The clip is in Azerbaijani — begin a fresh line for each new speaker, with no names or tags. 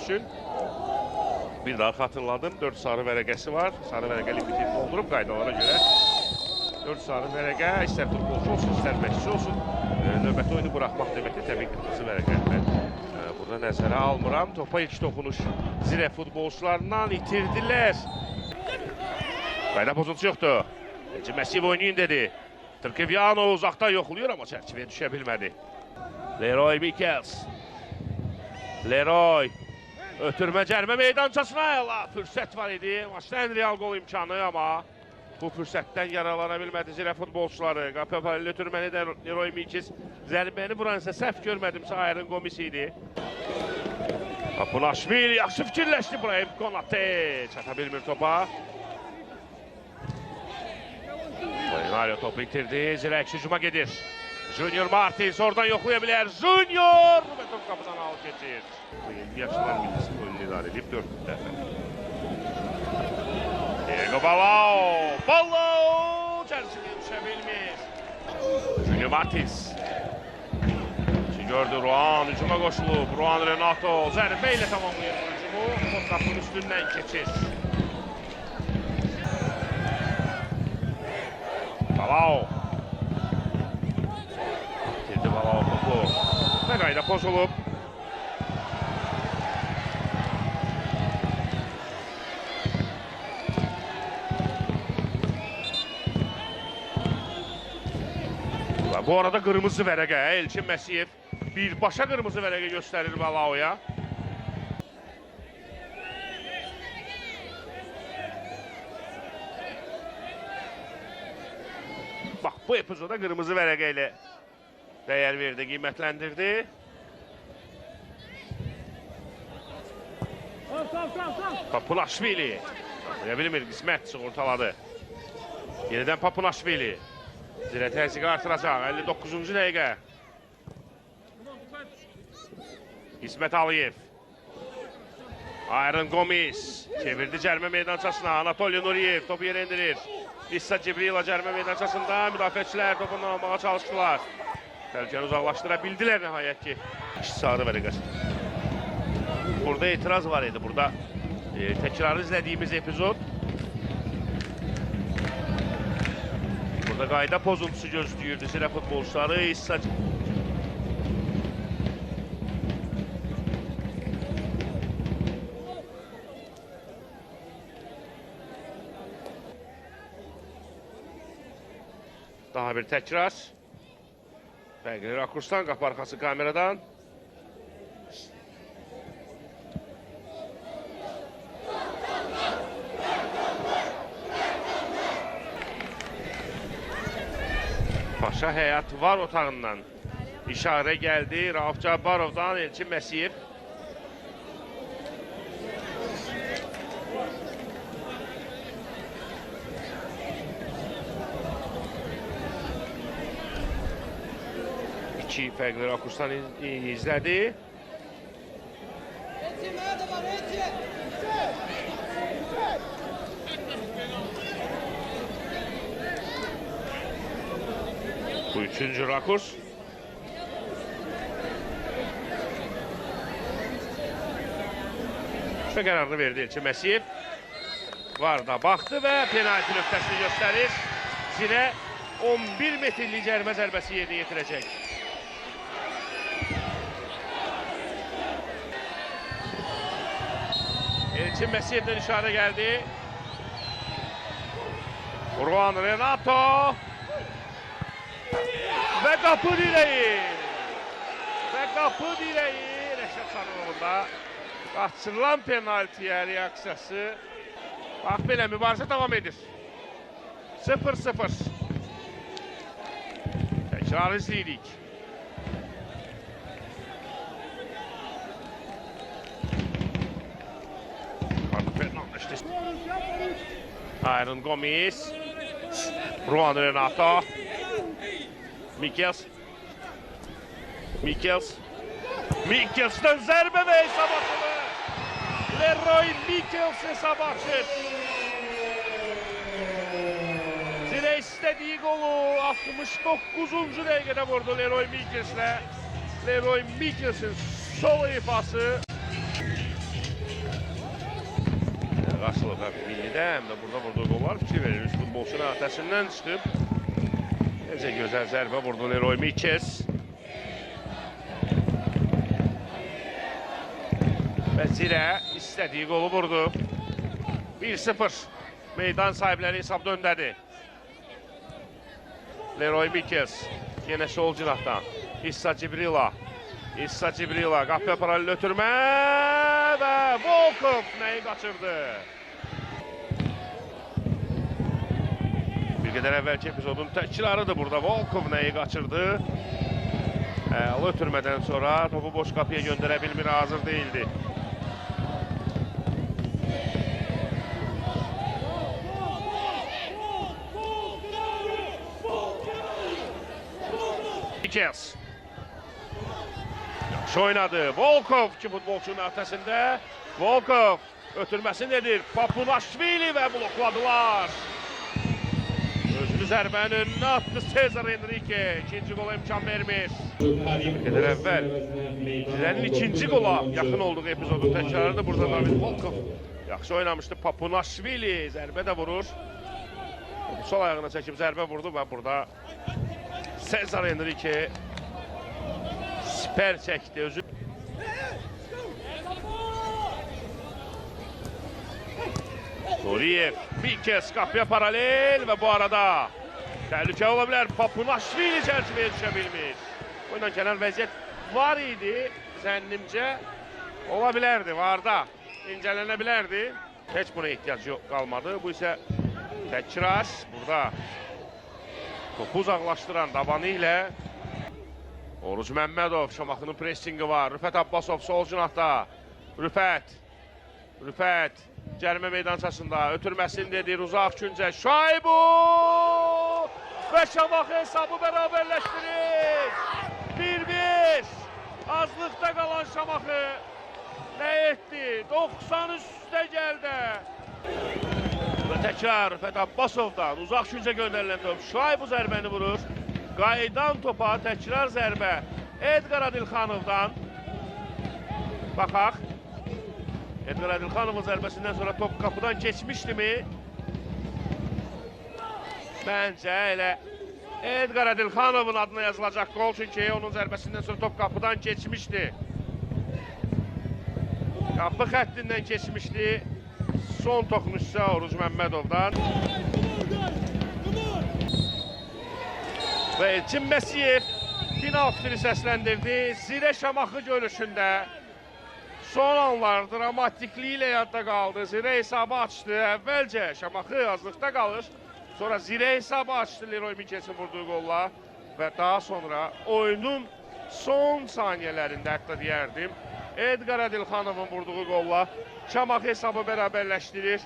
üçün. Bir daha xatırladım, 4 sarı vərəqəsi var. Sarı vərəqə limitini doldurub qaydalara görə. 4 sarı vərəqə, istər futbolçu olsun, istər məşqçi olsun. Növbəti oyunu buraxmaq deməkdir, təbii qırmızı vərəqə. Burada nəzərə almıram. Topa ilk toxunuş Zirə futbolçularından itirdilər. Qayda pozuntusu yoxdur. Elçin Məsiyev oynayın dedi. Tırkıvyano uzaqdan yoxluyor, amma çərçivəyə düşə bilmədi. Leroy Mikels. Leroy. Ötürmə cərmə meydançasına fürsət var idi. Maçda ən real gol imkanı, amma bu fürsətdən yaralana bilmədi Zirə futbolçuları. Qapı ötürməni də Leroy Mikels. Zərbəni vuran isə səhv görmədimsə Ayrın Gomis idi. Papunaşvili yaxşı fikirləşdi. Brahim Konate çata bilmir topa. Mario topu itirdi. Zirə hücuma gedir. Junior Martins oradan yoxlaya bilər. Junior! Və top qapıdan alıb keçir. 20 yaşlılar millisi oyunu idarə edib 4 dəfə. Diego Balao! Balao! Çərçivəyə düşə bilmir. Junior Martins. Gördü Ruan, hücuma qoşulub. Ruan Renato zərbə ilə tamamlayır hücumu. Top qapının üstündən keçir. Balao. Balao topu və qayda pozulub. Bu arada qırmızı vərəqə. Elçin Məsiyev birbaşa qırmızı vərəqə göstərir Balaoya. Bax, bu epizoda qırmızı vərəqə ilə dəyər verdi, qiymətləndirdi. Papunaşvili. Nə bilmir, qismət sığortaladı. Yenidən Papunaşvili. Zirə təzyiqi artıracaq. 59-cu dəqiqə. İsmət Aliyev. Ayrın Gomis. Çevirdi cərmə meydançasına. Anatoliy Nuriyev topu yerə indirir. İssa Cibrila cərmə meydançasında müdafiəçilər topunu almağa çalışdılar. Təhlükəni uzaqlaşdıra bildilər nəhayət ki. Sarı vərəqəsi. Burada etiraz var idi. Burada təkrarı izlədiyimiz epizod. Burada qayda pozuntusu gözləyirdi Zirə futbolçuları. İssa daha bir təkrar. Fərqli rakursdan, qapı arxası kameradan. Paşa Həyat var otağından işarə gəldi. Rauf Cabbarovdan Elçin Məsiyev. İki fərqli rakursdan izlədi. Bu üçüncü rakurs. Və qərarını verdi Elçin Məsiyev. Var da baxdı və penalti nöqtəsini göstərir. Zirə 11 metrlik cərimə zərbəsi yerinə yetirəcək. Elçin Məsiyevdən işarə gəldi. Ruan Renato. Və qapı direği. Və qapı direği. Rəşad Sarıoğlu'nda qaçırılan penaltiyə reaksiyası. Bax belə mübarizə davam edir. 0-0. Təkrar izləyirik. Ayrın Gomis. Ruan Renato. Mikels. Mikels'dən zərbə və hesab açılır. Leroy Mikels hesab açır. Zirə istədiyi qolu 69-cu dəqiqədə vurdu Leroy Mikels'lə. Leroy Mikels'in sol ifası. qarşılığı millidə, həm də burada vurduğu qollar fikir verir. Üç futbolçunun ötəsindən çıxıb. Necə gözəl zərbə vurdu Leroy Mikes. Və Zirə istədiyi qolu vurdu. 1-0. Meydan sahibləri hesab döndədi. Leroy Mikes. Yenə sol cinahdan. İssa Cibrila. İssa Cibrila. Qapıya paralel ötürmə. Və Volkov nəyi qaçırdı? Bir qədər əvvəlki epizodun təkrarıdır burada. Volkov nəyi qaçırdı? O ötürmədən sonra topu boş qapıya göndərə bilmir, hazır değildi. Mikes. Yaxşı oynadı. Volkov ki futbolçunun ötəsində. Volkov ötürməsi nedir? Papunaşvili və blokladılar. Özlü zərbənin önünə attı Cezar Enrique. İkinci qola imkan vermir. Bir qədər əvvəl Zirənin ikinci qola yaxın olduğu epizodun təkrarıdır. Burada David Volkov yaxşı oynamışdı. Papunaşvili zərbə də vurur. Sol ayağına çəkib zərbə vurdu və burada Cezar Enrique siper çəkdi özü. Nuriyev bir kez qapıya paralel və bu arada təhlükə ola bilər. Papunaşvili çərçivəyə düşə bilmir. Oyundan kənar vəziyyət var idi. Zənnimcə ola bilərdi, var da. İncələnə bilərdi. Heç buna ehtiyac qalmadı. Bu isə təkrar burada. Topu uzaqlaşdıran dabanı ilə Oruc Məmmədov, Şamaxının pressingi var. Rüfət Abbasov sol cinahda. Rüfət cərimə meydançasında ötürməsini dedir. Uzaq küncə Şaybu və Şamaxı hesabı bərabərləşdirir. 1-1. Azlıqda qalan Şamaxı nə etdi? 90 üstə gəldi. Və təkrar Rüfət Abbasovdan uzaq küncə göndərilən top. Şaybu zərbəni vurur. Qayıdan topa təkrar zərbə Edgar Adilxanovdan. Baxaq. Edgar Adilxanovun zərbəsindən sonra top qapıdan keçmişdimi? Məncə elə Edgar Adilxanovun adına yazılacaq qol, çünki onun zərbəsindən sonra top qapıdan keçmişdi. Qapı xəttindən keçmişdi. Son toxunuşsa Oruc Məmmədovdan. Və Elçin Məsiyev final fikri səsləndirdi. Zirə Şamaxı görüşündə son anlar dramatikliyi ilə yadda qaldı. Zirə hesabı açdı. Əvvəlcə Şamaxı azlıqda qalır. Sonra Zirə hesabı açdı Leroy Mikesin vurduğu qolla. Və daha sonra oyunun son saniyələrində hətta deyərdim Edgar Adilxanovun vurduğu qolla Şamaxı hesabı bərabərləşdirir.